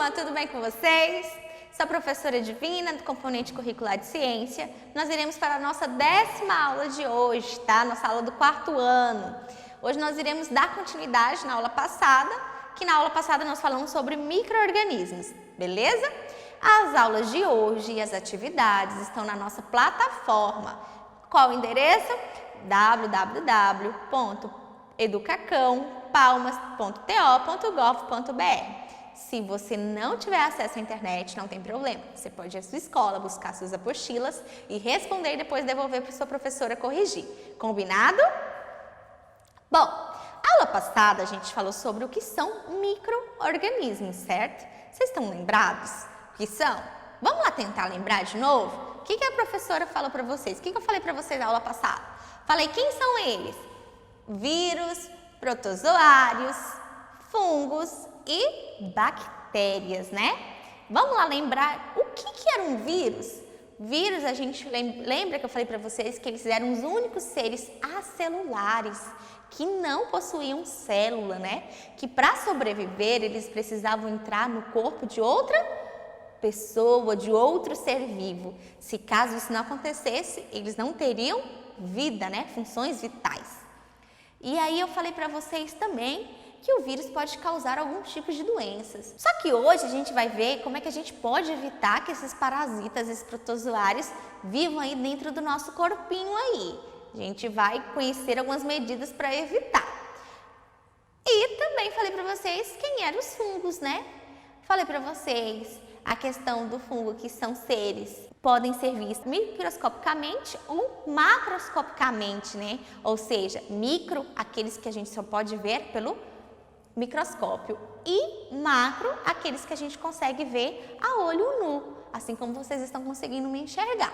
turma, tudo bem com vocês? Sou a professora Divina do componente curricular de ciência. Nós iremos para a nossa 10ª aula de hoje, tá? Nossa aula do 4º ano. Hoje nós iremos dar continuidade na aula passada, que na aula passada nós falamos sobre micro-organismos, beleza? As aulas de hoje e as atividades estão na nossa plataforma. Qual o endereço? www.educacãopalmas.to.gov.br. Se você não tiver acesso à internet, não tem problema. Você pode ir à sua escola, buscar suas apostilas e responder e depois devolver para sua professora corrigir. Combinado? Bom, a aula passada a gente falou sobre o que são micro-organismos, certo? Vocês estão lembrados? O que são? Vamos lá tentar lembrar de novo? O que a professora falou para vocês? O que eu falei para vocês na aula passada? Falei, quem são eles? Vírus, protozoários, fungos e bactérias, né? Vamos lá lembrar o que era um vírus? Vírus, a gente lembra que eu falei para vocês que eles eram os únicos seres acelulares que não possuíam célula, né? Que para sobreviver eles precisavam entrar no corpo de outra pessoa, de outro ser vivo. Se caso isso não acontecesse, eles não teriam vida, né? Funções vitais. E aí eu falei para vocês também que o vírus pode causar alguns tipos de doenças. Só que hoje a gente vai ver como é que a gente pode evitar que esses parasitas, esses protozoários, vivam aí dentro do nosso corpinho aí. A gente vai conhecer algumas medidas para evitar. E também falei para vocês quem eram os fungos, né? Falei para vocês a questão do fungo, que são seres podem ser vistos microscopicamente ou macroscopicamente, né? Ou seja, micro, aqueles que a gente só pode ver pelo microscópio, e macro, aqueles que a gente consegue ver a olho nu, assim como vocês estão conseguindo me enxergar.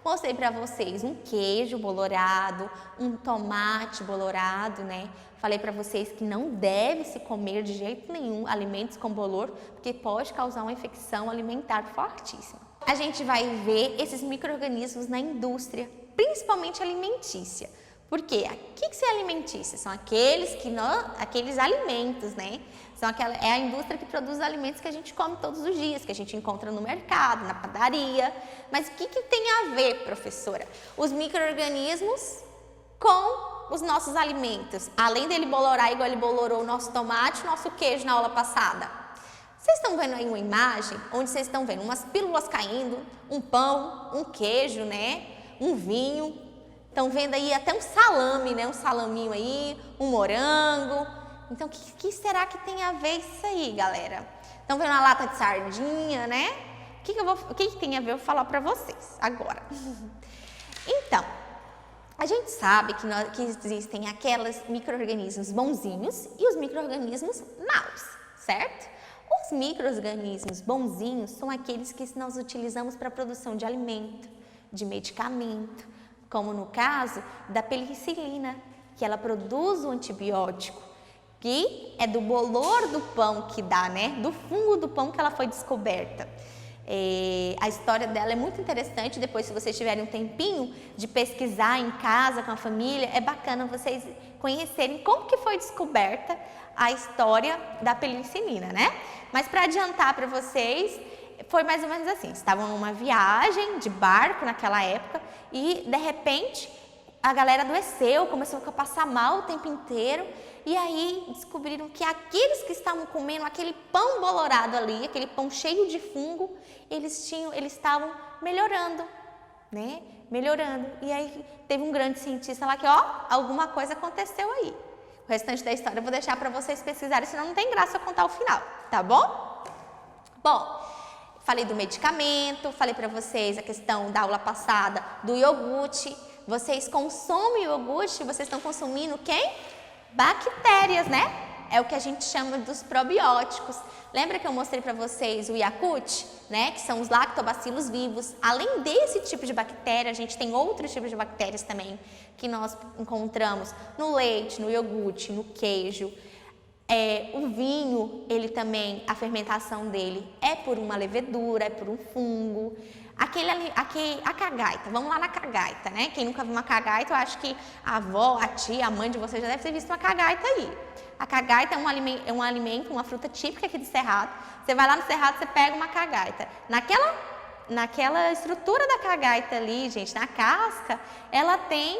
Mostrei para vocês um queijo bolorado, um tomate bolorado, né? Falei para vocês que não deve se comer de jeito nenhum alimentos com bolor, porque pode causar uma infecção alimentar fortíssima. A gente vai ver esses micro-organismos na indústria, principalmente alimentícia. Por quê? O que é alimentícia? São aqueles alimentos, né? É a indústria que produz os alimentos que a gente come todos os dias, que a gente encontra no mercado, na padaria. Mas o que tem a ver, professora? Os micro-organismos com os nossos alimentos. Além dele bolorar igual ele bolorou o nosso tomate, o nosso queijo na aula passada. Vocês estão vendo aí uma imagem onde vocês estão vendo umas pílulas caindo, um pão, um queijo, né? Um vinho. Estão vendo aí até um salame, né? Um salaminho aí, um morango. Então, o que será que tem a ver isso aí, galera? Estão vendo uma lata de sardinha, né? O que tem a ver eu vou falar para vocês agora. Então, a gente sabe que existem aqueles micro-organismos bonzinhos e os micro-organismos maus, certo? Os micro-organismos bonzinhos são aqueles que nós utilizamos para a produção de alimento, de medicamento, como no caso da penicilina, que ela produz o antibiótico, que é do bolor do pão que dá, né? Do fungo do pão que ela foi descoberta. A história dela é muito interessante, depois se vocês tiverem um tempinho de pesquisar em casa com a família, é bacana vocês conhecerem como que foi descoberta a história da penicilina, né? Mas para adiantar para vocês, foi mais ou menos assim, estavam numa viagem de barco naquela época e de repente a galera adoeceu, começou a passar mal o tempo inteiro e aí descobriram que aqueles que estavam comendo aquele pão bolorado ali, aquele pão cheio de fungo, eles estavam melhorando, né? Melhorando. E aí teve um grande cientista lá que, alguma coisa aconteceu aí. O restante da história eu vou deixar para vocês pesquisarem, senão não tem graça eu contar o final, tá bom? Bom, falei do medicamento, falei para vocês a questão da aula passada do iogurte. Vocês consomem iogurte, vocês estão consumindo quem? Bactérias, né? É o que a gente chama dos probióticos. Lembra que eu mostrei para vocês o Yakult, né? Que são os lactobacilos vivos. Além desse tipo de bactéria, a gente tem outros tipos de bactérias também que nós encontramos no leite, no iogurte, no queijo. O vinho, ele também, a fermentação dele é por uma levedura, é por um fungo. A cagaita, vamos lá na cagaita, né? Quem nunca viu uma cagaita, eu acho que a avó, a tia, a mãe de vocês já deve ter visto uma cagaita aí. A cagaita é um alimento, uma fruta típica aqui do Cerrado. Você vai lá no Cerrado, você pega uma cagaita. Naquela estrutura da cagaita ali, gente, na casca, ela tem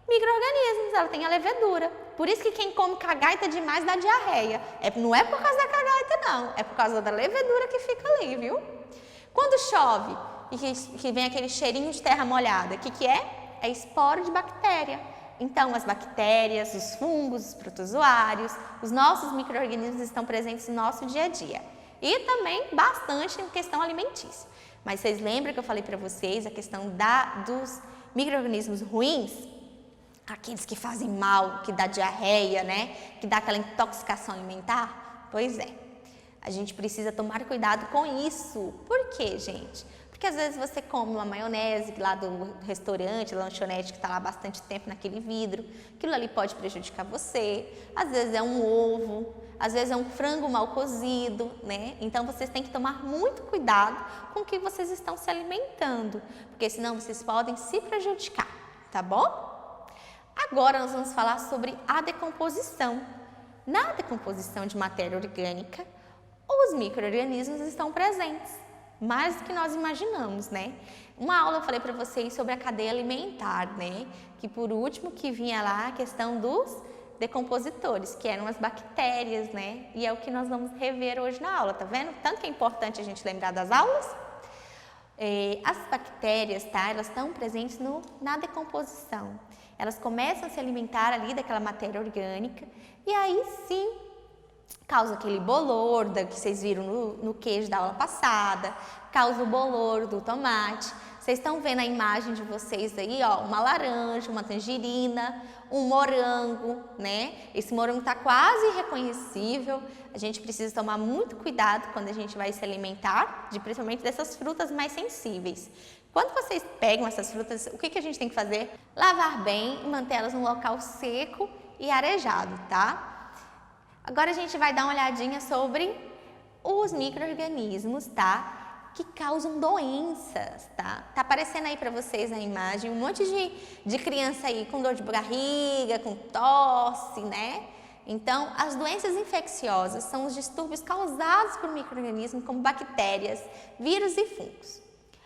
micro-organismos, ela tem a levedura. Por isso que quem come cagaita demais dá diarreia. Não é por causa da cagaita, não. É por causa da levedura que fica ali, viu? Quando chove e que vem aquele cheirinho de terra molhada, o que é? É esporo de bactéria. Então, as bactérias, os fungos, os protozoários, os nossos micro-organismos estão presentes no nosso dia a dia. E também bastante em questão alimentícia. Mas vocês lembram que eu falei para vocês a questão dos micro-organismos ruins? Aqueles que fazem mal, que dá diarreia, né? Que dá aquela intoxicação alimentar? Pois é. A gente precisa tomar cuidado com isso. Por quê, gente? Porque às vezes você come uma maionese lá do restaurante, lanchonete que está lá há bastante tempo naquele vidro. Aquilo ali pode prejudicar você. Às vezes é um ovo, às vezes é um frango mal cozido, né? Então vocês têm que tomar muito cuidado com o que vocês estão se alimentando. Porque senão vocês podem se prejudicar, tá bom? Agora nós vamos falar sobre a decomposição. Na decomposição de matéria orgânica, os micro-organismos estão presentes, mais do que nós imaginamos, né? Uma aula eu falei para vocês sobre a cadeia alimentar, né? Que por último que vinha lá a questão dos decompositores, que eram as bactérias, né? E é o que nós vamos rever hoje na aula, tá vendo? Tanto que é importante a gente lembrar das aulas. As bactérias, tá? Elas estão presentes na decomposição. Elas começam a se alimentar ali daquela matéria orgânica e aí sim causa aquele bolor que vocês viram no queijo da aula passada, causa o bolor do tomate. Vocês estão vendo a imagem de vocês aí, ó, uma laranja, uma tangerina, um morango, né? Esse morango está quase irreconhecível. A gente precisa tomar muito cuidado quando a gente vai se alimentar, principalmente dessas frutas mais sensíveis. Quando vocês pegam essas frutas, o que a gente tem que fazer? Lavar bem e mantê-las num local seco e arejado, tá? Agora a gente vai dar uma olhadinha sobre os micro-organismos, tá? Que causam doenças, tá? Tá aparecendo aí para vocês na imagem um monte de criança aí com dor de barriga, com tosse, né? Então, as doenças infecciosas são os distúrbios causados por micro-organismos como bactérias, vírus e fungos.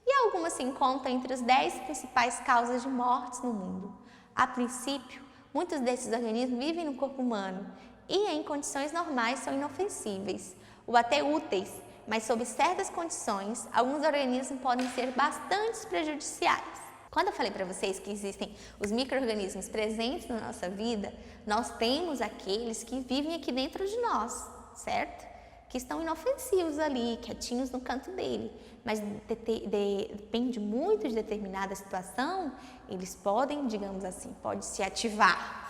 E algumas se encontram entre as 10 principais causas de mortes no mundo. A princípio, muitos desses organismos vivem no corpo humano e em condições normais são inofensíveis ou até úteis, mas sob certas condições, alguns organismos podem ser bastante prejudiciais. Quando eu falei para vocês que existem os micro-organismos presentes na nossa vida, nós temos aqueles que vivem aqui dentro de nós, certo? Que estão inofensivos ali, quietinhos no canto dele, mas depende muito de determinada situação, eles podem, digamos assim, pode se ativar.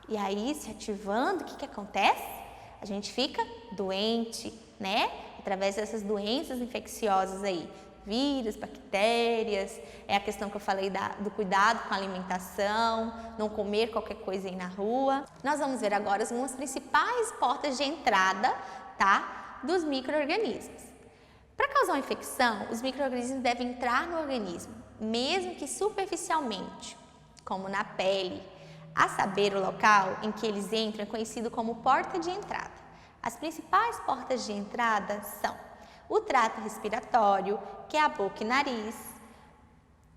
E aí, se ativando, o que acontece? A gente fica doente, né? Através dessas doenças infecciosas aí, vírus, bactérias, é a questão que eu falei do cuidado com a alimentação, não comer qualquer coisa aí na rua. Nós vamos ver agora as principais portas de entrada, tá? Dos micro-organismos. Para causar uma infecção, os micro-organismos devem entrar no organismo, mesmo que superficialmente, como na pele. A saber, o local em que eles entram é conhecido como porta de entrada. As principais portas de entrada são o trato respiratório, que é a boca e nariz.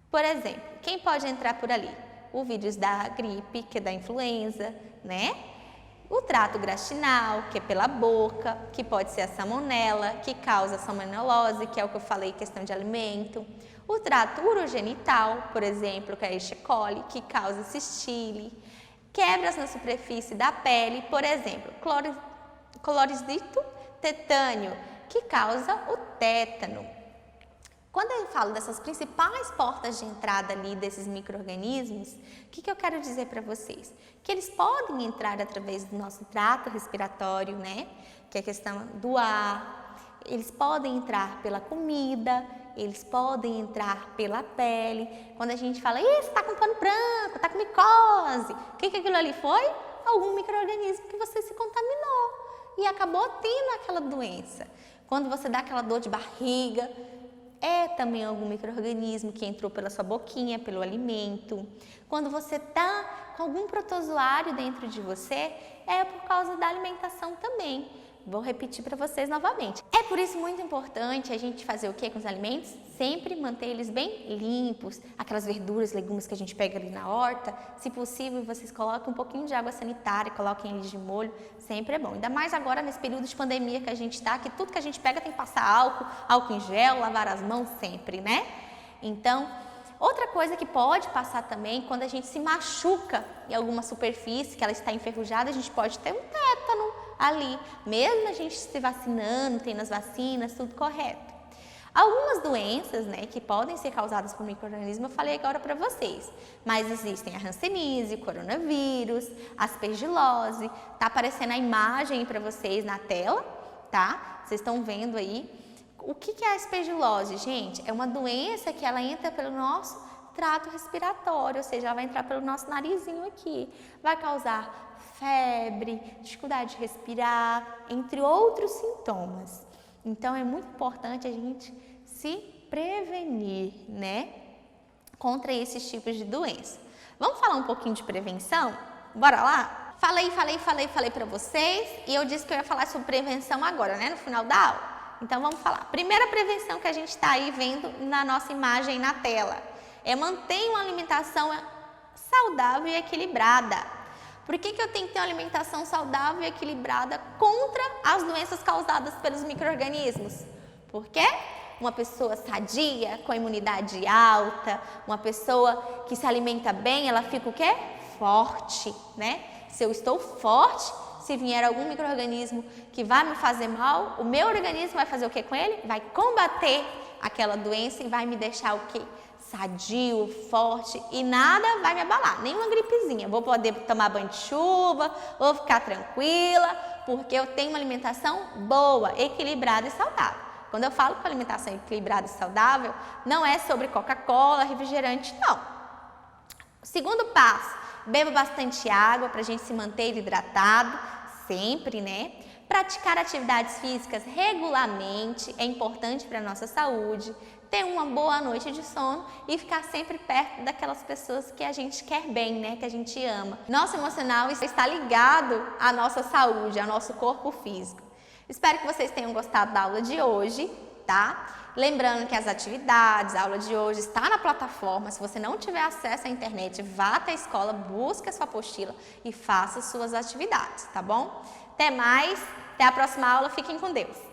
Por exemplo, quem pode entrar por ali? O vírus da gripe, que é da influenza, né? O trato gastrointestinal, que é pela boca, que pode ser a salmonela, que causa a salmonelose, que é o que eu falei, questão de alimento. O trato urogenital, por exemplo, que é a E. coli, que causa cistite. Quebras na superfície da pele, por exemplo, cloridito tetâneo, que causa o tétano. Quando eu falo dessas principais portas de entrada ali desses micro-organismos, o que eu quero dizer para vocês? Que eles podem entrar através do nosso trato respiratório, né? Que é a questão do ar. Eles podem entrar pela comida, eles podem entrar pela pele. Quando a gente fala, você está com pano branco, está com micose, o que aquilo ali foi? Algum micro-organismo que você se contaminou e acabou tendo aquela doença. Quando você dá aquela dor de barriga, é também algum micro-organismo que entrou pela sua boquinha, pelo alimento. Quando você está com algum protozoário dentro de você, é por causa da alimentação também. Vou repetir para vocês novamente. É por isso muito importante a gente fazer o que com os alimentos? Sempre manter eles bem limpos. Aquelas verduras, legumes que a gente pega ali na horta, se possível, vocês coloquem um pouquinho de água sanitária, coloquem eles de molho, sempre é bom. Ainda mais agora nesse período de pandemia que a gente está, que tudo que a gente pega tem que passar álcool em gel, lavar as mãos sempre, né? Então, outra coisa que pode passar também, quando a gente se machuca em alguma superfície, que ela está enferrujada, a gente pode ter um tétano ali, mesmo a gente se vacinando, tendo as vacinas, tudo correto. Algumas doenças, né, que podem ser causadas por micro-organismos, eu falei agora para vocês, mas existem a hanseníase, o coronavírus, a aspergilose, tá aparecendo a imagem para vocês na tela, tá? Vocês estão vendo aí. O que é a aspergilose, gente? É uma doença que ela entra pelo nosso trato respiratório, ou seja, ela vai entrar pelo nosso narizinho aqui, vai causar febre, dificuldade de respirar, entre outros sintomas. Então, é muito importante a gente se prevenir, né, contra esses tipos de doença. Vamos falar um pouquinho de prevenção? Bora lá? Falei para vocês e eu disse que eu ia falar sobre prevenção agora, né, no final da aula. Então, vamos falar. Primeira prevenção que a gente está aí vendo na nossa imagem na tela é manter uma alimentação saudável e equilibrada. Por que eu tenho que ter uma alimentação saudável e equilibrada contra as doenças causadas pelos micro-organismos? Porque uma pessoa sadia, com imunidade alta, uma pessoa que se alimenta bem, ela fica o quê? Forte, né? Se eu estou forte, se vier algum micro-organismo que vai me fazer mal, o meu organismo vai fazer o que com ele? Vai combater aquela doença e vai me deixar o quê? Sadio, forte e nada vai me abalar, nem uma gripezinha. Vou poder tomar banho de chuva, vou ficar tranquila, porque eu tenho uma alimentação boa, equilibrada e saudável. Quando eu falo com alimentação equilibrada e saudável, não é sobre Coca-Cola, refrigerante, não. O segundo passo, beba bastante água para a gente se manter hidratado, sempre, né? Praticar atividades físicas regularmente é importante para a nossa saúde, ter uma boa noite de sono e ficar sempre perto daquelas pessoas que a gente quer bem, né? Que a gente ama. Nosso emocional está ligado à nossa saúde, ao nosso corpo físico. Espero que vocês tenham gostado da aula de hoje, tá? Lembrando que as atividades, a aula de hoje está na plataforma. Se você não tiver acesso à internet, vá até a escola, busque a sua apostila e faça suas atividades, tá bom? Até mais, até a próxima aula, fiquem com Deus!